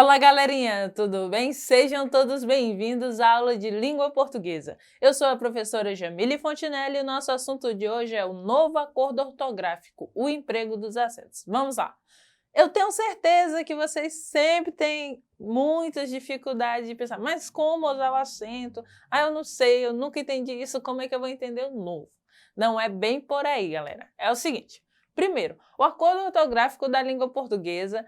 Olá, galerinha, tudo bem? Sejam todos bem-vindos à aula de língua portuguesa. Eu sou a professora Jamile Fontinelli e o nosso assunto de hoje é o novo acordo ortográfico, o emprego dos acentos. Vamos lá! Eu tenho certeza que vocês sempre têm muitas dificuldades de pensar, mas como usar o acento? Ah, eu não sei, eu nunca entendi isso, como é que eu vou entender o novo? Não é bem por aí, galera. É o seguinte, primeiro, o acordo ortográfico da língua portuguesa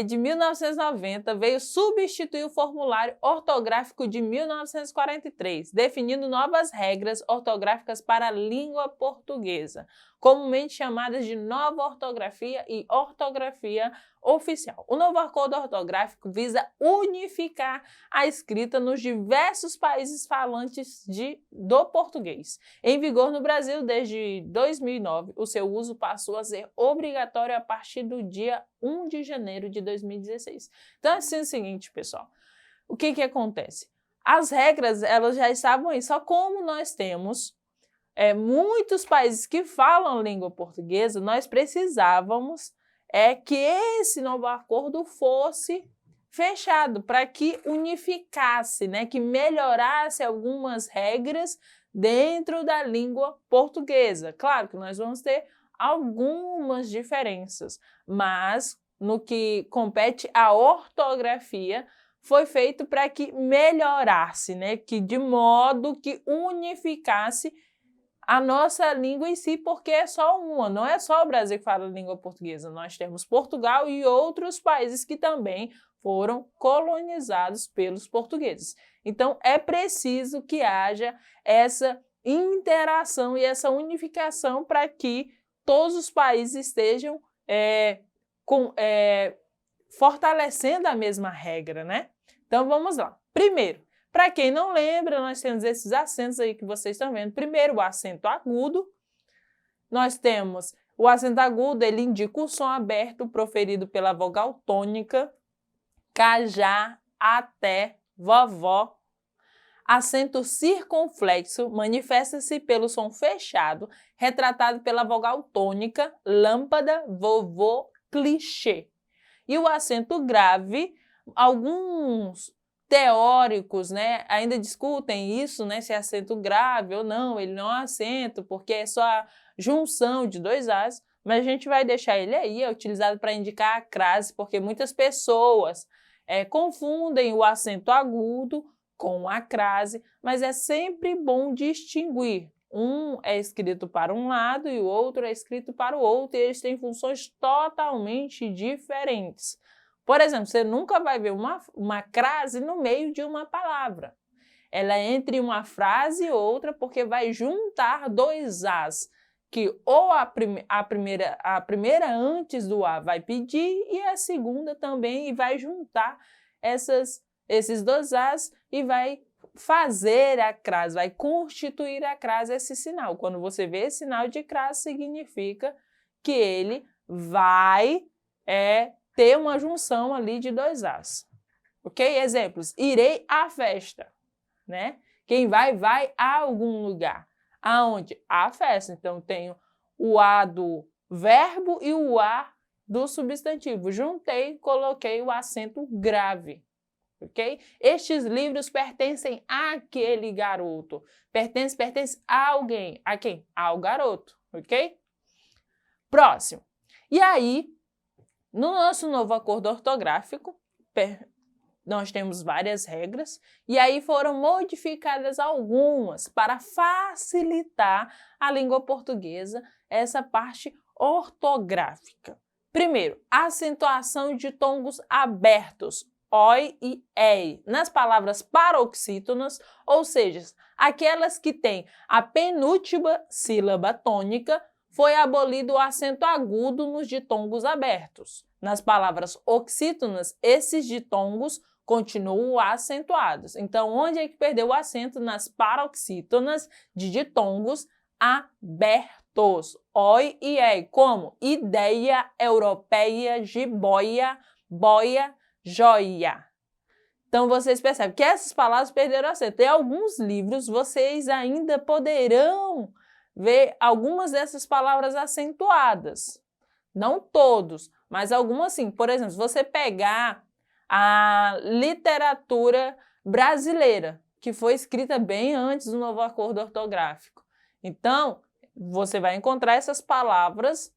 de 1990, veio substituir o formulário ortográfico de 1943, definindo novas regras ortográficas para a língua portuguesa, comumente chamadas de nova ortografia e ortografia oficial. O novo acordo ortográfico visa unificar a escrita nos diversos países falantes do português. Em vigor no Brasil desde 2009, o seu uso passou a ser obrigatório a partir do dia 1 de janeiro de 2016. Então, assim, é o seguinte, pessoal, o que acontece? As regras, elas já estavam aí, só como nós temos muitos países que falam língua portuguesa, nós precisávamos que esse novo acordo fosse fechado, para que unificasse, né, que melhorasse algumas regras dentro da língua portuguesa. Claro que nós vamos ter algumas diferenças, mas no que compete à ortografia, foi feito para que melhorasse, né, que de modo que unificasse a nossa língua em si, porque é só uma, não é só o Brasil que fala língua portuguesa, nós temos Portugal e outros países que também foram colonizados pelos portugueses. Então, é preciso que haja essa interação e essa unificação para que todos os países estejam fortalecendo a mesma regra, né? Então, vamos lá. Primeiro, para quem não lembra, nós temos esses acentos aí que vocês estão vendo. Primeiro, o acento agudo. Nós temos o acento agudo, ele indica o som aberto proferido pela vogal tônica, cajá, até, vovó. Acento circunflexo manifesta-se pelo som fechado, retratado pela vogal tônica, lâmpada, vovô, clichê. E o acento grave, alguns teóricos, né, ainda discutem isso, né, se é acento grave ou não, ele não é acento, porque é só a junção de dois As, mas a gente vai deixar ele aí, é utilizado para indicar a crase, porque muitas pessoas confundem o acento agudo com a crase, mas é sempre bom distinguir. Um é escrito para um lado e o outro é escrito para o outro, e eles têm funções totalmente diferentes. Por exemplo, você nunca vai ver uma crase no meio de uma palavra. Ela é entre uma frase e outra porque vai juntar dois As, que ou a primeira antes do A vai pedir e a segunda também, e vai juntar esses dois As e vai fazer a crase, vai constituir a crase, esse sinal. Quando você vê esse sinal de crase, significa que ele vai ter uma junção ali de dois As. Ok? Exemplos, irei à festa, né? Quem vai a algum lugar. Aonde? À festa. Então, tenho o A do verbo e o A do substantivo. Juntei, coloquei o acento grave. Ok? Estes livros pertencem àquele garoto. Pertence a alguém. A quem? Ao garoto. Ok? Próximo. E aí, no nosso novo acordo ortográfico, nós temos várias regras, e aí foram modificadas algumas para facilitar a língua portuguesa, essa parte ortográfica. Primeiro, acentuação de tongos abertos, oi e ei, nas palavras paroxítonas, ou seja, aquelas que têm a penúltima sílaba tônica, foi abolido o acento agudo nos ditongos abertos. Nas palavras oxítonas, esses ditongos continuam acentuados. Então, onde é que perdeu o acento? Nas paroxítonas de ditongos abertos. Oi e ei, como ideia, europeia, jiboia, boia, joia. Então, vocês percebem que essas palavras perderam acento. Em alguns livros, vocês ainda poderão ver algumas dessas palavras acentuadas. Não todos, mas algumas sim. Por exemplo, se você pegar a literatura brasileira, que foi escrita bem antes do novo acordo ortográfico. Então, você vai encontrar essas palavras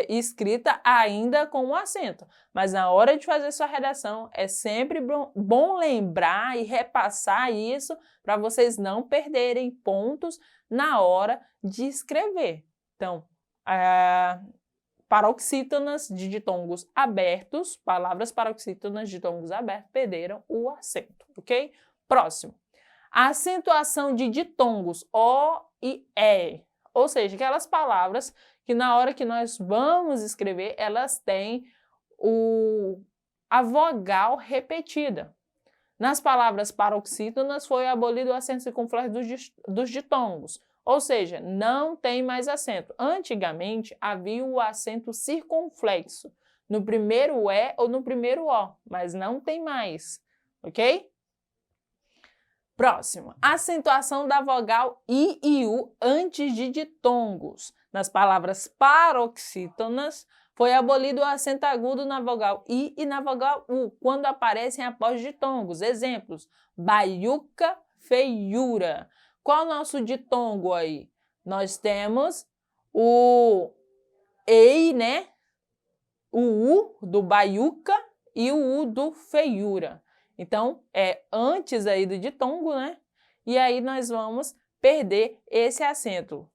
escritas ainda com um acento, mas na hora de fazer sua redação é sempre bom lembrar e repassar isso para vocês não perderem pontos na hora de escrever. Então, paroxítonas de ditongos abertos, palavras paroxítonas de ditongos abertos perderam o acento, ok? Próximo. A acentuação de ditongos O e E, ou seja, aquelas palavras que na hora que nós vamos escrever, elas têm a vogal repetida. Nas palavras paroxítonas foi abolido o acento circunflexo dos ditongos, ou seja, não tem mais acento. Antigamente havia o acento circunflexo no primeiro E ou no primeiro O, mas não tem mais, ok? Próximo, acentuação da vogal I e U antes de ditongos. Nas palavras paroxítonas, foi abolido o acento agudo na vogal I e na vogal U, quando aparecem após ditongos. Exemplos, baiuca, feiura. Qual o nosso ditongo aí? Nós temos o EI, né? O U do baiuca e o U do feiura. Então, é antes aí do ditongo, né? E aí nós vamos perder esse acento.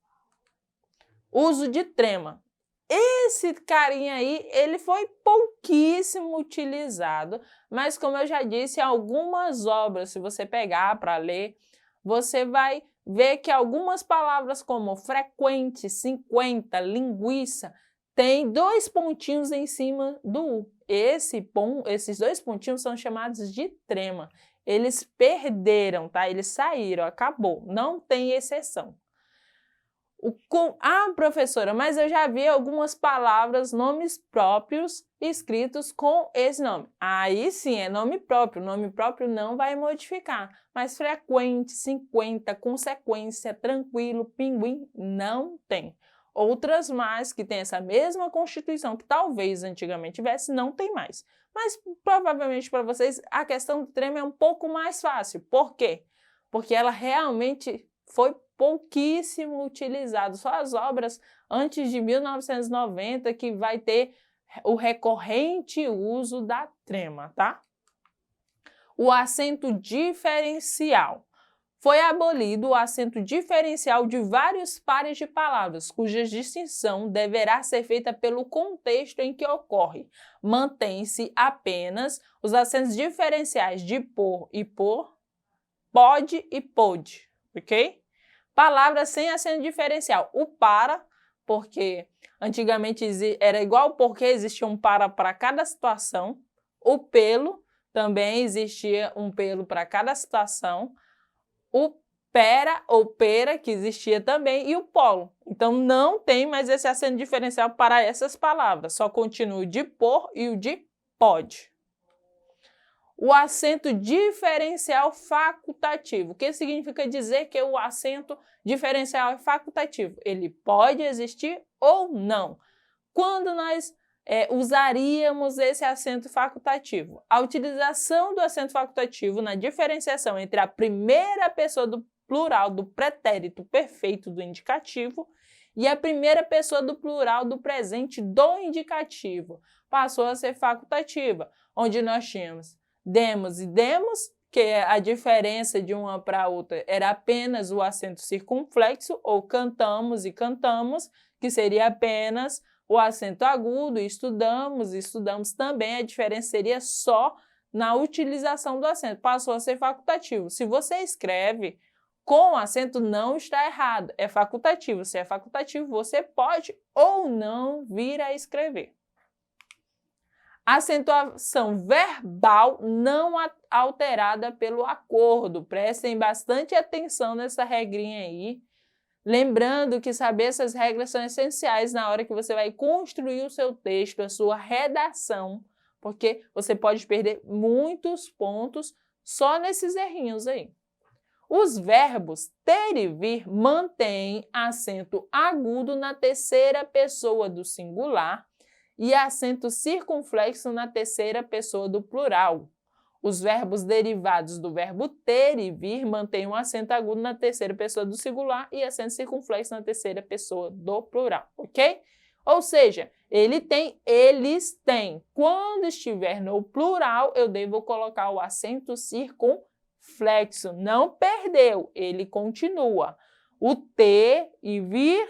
Uso de trema. Esse carinha aí, ele foi pouquíssimo utilizado, mas como eu já disse, algumas obras, se você pegar para ler, você vai ver que algumas palavras como frequente, 50, linguiça, tem 2 pontinhos em cima do U. Esses 2 pontinhos são chamados de trema. Eles perderam, tá? Eles saíram, acabou. Não tem exceção. Professora, mas eu já vi algumas palavras, nomes próprios, escritos com esse nome. Aí sim, é nome próprio. Nome próprio não vai modificar. Mas frequente, 50, consequência, tranquilo, pinguim, não tem. Outras mais que têm essa mesma constituição, que talvez antigamente tivesse, não tem mais. Mas provavelmente para vocês a questão do trema é um pouco mais fácil. Por quê? Porque ela realmente foi pouquíssimo utilizada. Só as obras antes de 1990 que vai ter o recorrente uso da trema, tá? O acento diferencial. Foi abolido o acento diferencial de vários pares de palavras, cuja distinção deverá ser feita pelo contexto em que ocorre. Mantém-se apenas os acentos diferenciais de por e por, pode e pôde, ok? Palavras sem acento diferencial. O para, porque antigamente era igual porque existia um para cada situação. O pelo, também existia um pelo para cada situação. O pera ou pera, que existia também, e o polo. Então, não tem mais esse acento diferencial para essas palavras. Só continua o de por e o de pode. O acento diferencial facultativo. O que significa dizer que o acento diferencial é facultativo? Ele pode existir ou não. Quando nós usaríamos esse acento facultativo? A utilização do acento facultativo na diferenciação entre a primeira pessoa do plural do pretérito perfeito do indicativo e a primeira pessoa do plural do presente do indicativo passou a ser facultativa, onde nós tínhamos demos e demos, que a diferença de uma para outra era apenas o acento circunflexo, ou cantamos e cantamos, que seria apenas o acento agudo, estudamos também, a diferença seria só na utilização do acento, passou a ser facultativo. Se você escreve com acento, não está errado, é facultativo. Se é facultativo, você pode ou não vir a escrever. Acentuação verbal não alterada pelo acordo. Prestem bastante atenção nessa regrinha aí. Lembrando que saber essas regras são essenciais na hora que você vai construir o seu texto, a sua redação, porque você pode perder muitos pontos só nesses errinhos aí. Os verbos ter e vir mantêm acento agudo na terceira pessoa do singular e acento circunflexo na terceira pessoa do plural. Os verbos derivados do verbo ter e vir mantêm um acento agudo na terceira pessoa do singular e acento circunflexo na terceira pessoa do plural, ok? Ou seja, ele tem, eles têm. Quando estiver no plural, eu devo colocar o acento circunflexo. Não perdeu, ele continua. O ter e vir,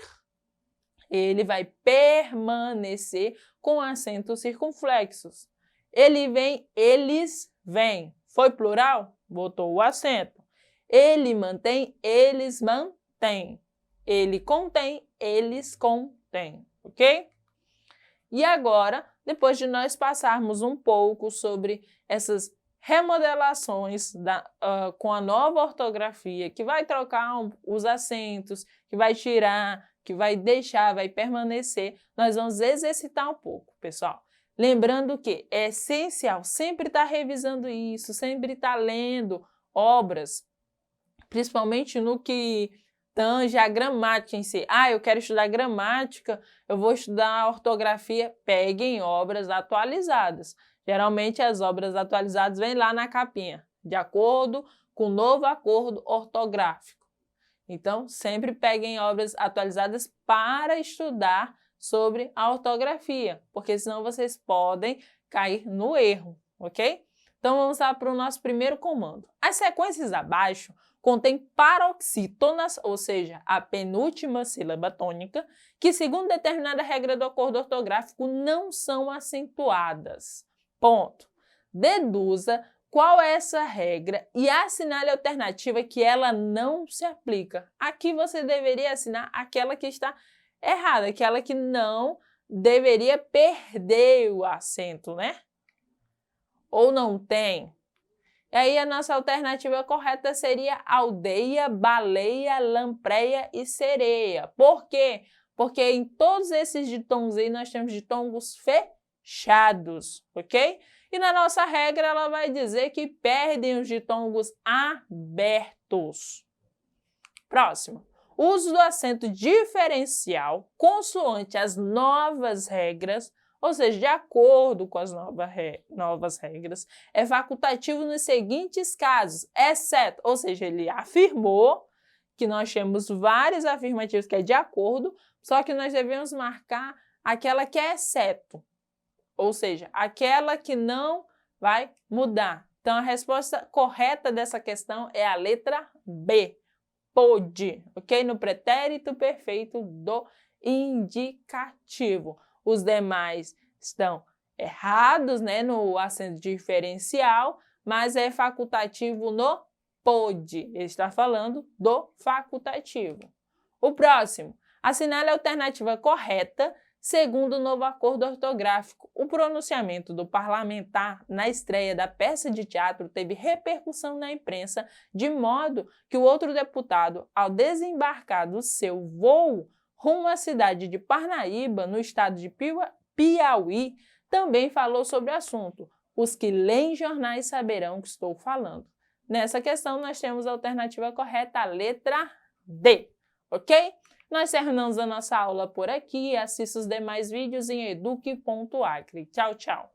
ele vai permanecer com acentos circunflexos. Ele vem, eles vêm. Foi plural? Botou o acento. Ele mantém, eles mantêm. Ele contém, eles contêm. Ok? E agora, depois de nós passarmos um pouco sobre essas remodelações com a nova ortografia, que vai trocar os acentos, que vai tirar, que vai deixar, vai permanecer, nós vamos exercitar um pouco, pessoal. Lembrando que é essencial sempre estar revisando isso, sempre estar lendo obras, principalmente no que tange a gramática em si. Ah, eu quero estudar gramática, eu vou estudar ortografia. Peguem obras atualizadas. Geralmente as obras atualizadas vêm lá na capinha, de acordo com o novo acordo ortográfico. Então, sempre peguem obras atualizadas para estudar sobre a ortografia, porque senão vocês podem cair no erro, ok? Então, vamos lá para o nosso primeiro comando. As sequências abaixo contém paroxítonas, ou seja, a penúltima sílaba tônica, que, segundo determinada regra do acordo ortográfico, não são acentuadas. Ponto. Deduza qual é essa regra e assinale a alternativa que ela não se aplica. Aqui você deveria assinar aquela que está errada, aquela que não deveria perder o acento, né? Ou não tem. E aí a nossa alternativa correta seria aldeia, baleia, lampreia e sereia. Por quê? Porque em todos esses ditongos aí nós temos ditongos fechados, ok? E na nossa regra ela vai dizer que perdem os ditongos abertos. Próximo. Uso do acento diferencial consoante as novas regras, ou seja, de acordo com as novas regras, é facultativo nos seguintes casos, exceto, ou seja, ele afirmou que nós temos vários afirmativos que é de acordo, só que nós devemos marcar aquela que é exceto, ou seja, aquela que não vai mudar. Então, a resposta correta dessa questão é a letra B, pôde, ok? No pretérito perfeito do indicativo. Os demais estão errados, né, no acento diferencial, mas é facultativo no pôde. Ele está falando do facultativo. O próximo. Assinale a alternativa correta segundo o novo acordo ortográfico. O pronunciamento do parlamentar na estreia da peça de teatro teve repercussão na imprensa, de modo que o outro deputado, ao desembarcar do seu voo rumo à cidade de Parnaíba, no estado de Piauí, também falou sobre o assunto. Os que leem jornais saberão o que estou falando. Nessa questão, nós temos a alternativa correta, a letra D, ok? Nós terminamos a nossa aula por aqui. Assista os demais vídeos em eduque.acre. Tchau, tchau!